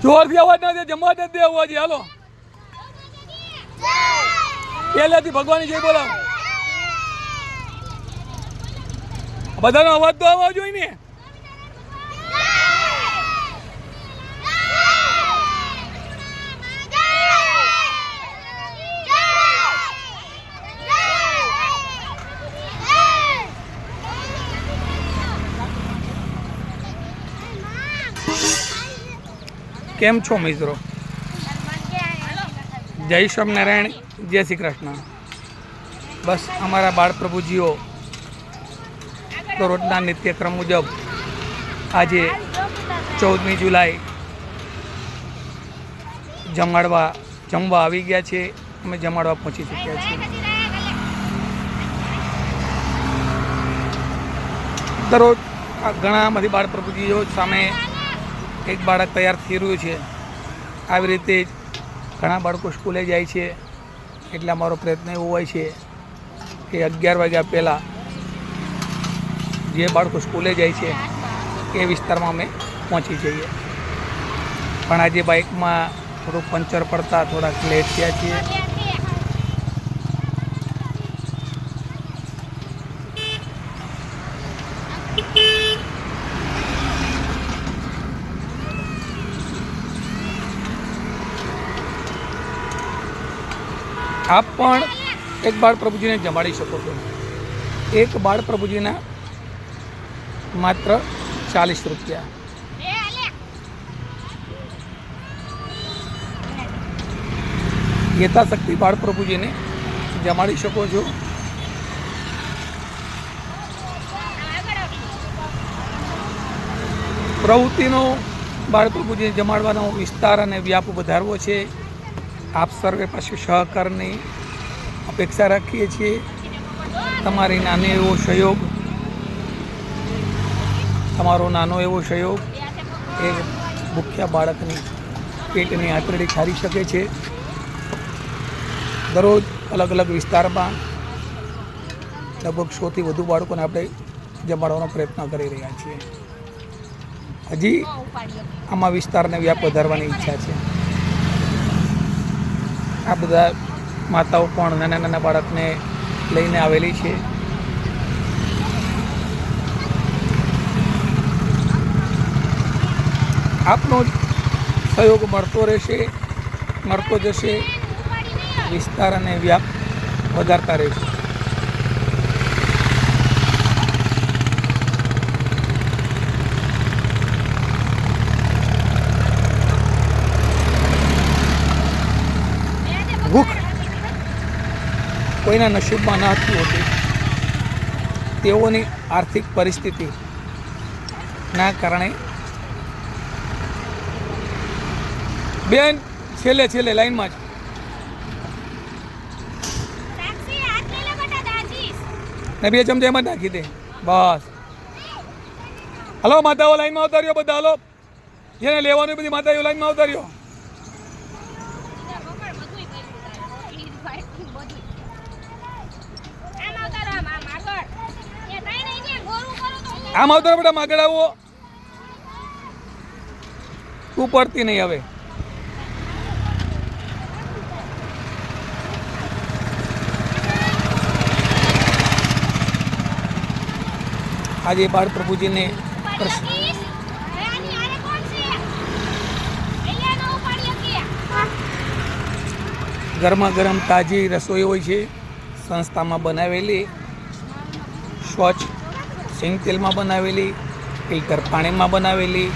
જોરથી અવાજ ના દે, જમવા દે અવાજ. હાલો પહેલેથી ભગવાનની જય બોલાવો. બધાનો અવાજ તો આવવા જોઈએ ને. કેમ છો મિત્રો? જય સ્વામિનારાયણ, જય શ્રી કૃષ્ણ. બસ અમારા બાળ પ્રભુજીઓ દરરોજના નિત્યક્રમ મુજબ આજે 14મી જુલાઈ જમવા આવી ગયા છે. અમે જમાડવા પહોંચી ચૂક્યા છીએ. દરરોજ ઘણા બધી બાળ પ્રભુજીઓ સામે એક બાળક તૈયાર થઈ રહ્યું છે. આવી રીતે જ ઘણા બાળકો સ્કૂલે જાય છે. એટલે અમારો પ્રયત્ન એવો હોય છે કે 11 વાગ્યા પહેલાં જે બાળકો સ્કૂલે જાય છે એ વિસ્તારમાં અમે પહોંચી જઈએ. પણ આજે બાઇકમાં થોડુંક પંચર પડતા થોડાક લેટ થયા છીએ. આપ પણ એક બાળ પ્રભુજીને જમાડી શકો છો. એક બાળ પ્રભુજીના માત્ર 40 રૂપિયા. યથાશક્તિ બાળ પ્રભુજીને જમાડી શકો છો. પ્રવૃત્તિનો બાળ પ્રભુજીને જમાડવાનો વિસ્તાર અને વ્યાપ વધારવો છે. આપ સર્વે પાસે સહકારની અપેક્ષા રાખીએ છીએ. તમારો નાનો એવો સહયોગ એ ભૂખ્યા બાળકની પેટની આંતરડી ખારી શકે છે. દરરોજ અલગ અલગ વિસ્તારમાં લગભગ 100થી વધુ બાળકોને આપણે જમાડવાનો પ્રયત્ન કરી રહ્યા છીએ. હજી આમાં વિસ્તારને વ્યાપ વધારવાની ઈચ્છા છે. આ બધા માતાઓ પણ નાના નાના બાળકને લઈને આવેલી છે. આપનો સહયોગ મળતો રહેશે, મળતો જશે. વિસ્તાર અને વ્યાપ વધારતા રહેશે. ભૂખ કોઈના નસીબમાં ન હતી હોતી. તેઓની આર્થિક પરિસ્થિતિના કારણે બેન છેલ્લે લાઈનમાં જ ને 2 ચમચા એમાં નાખી દે બસ. હલો માતાઓ લાઈનમાં આવતા રહ્યો બધા. હલો જેને લેવાનું બધી માતાઓ લાઈનમાં આવતા રહ્યો. આમ આવતો બેટા માગડ આવો. તું પડતી નહીં હવે. આજે બાળ પ્રભુજીને ગરમા ગરમ તાજી રસોઈ હોય છે. સંસ્થામાં બનાવેલી, સ્વચ્છ સિંગ તેલમાં બનાવેલી, ફિલ્ટર પાણીમાં બનાવેલી,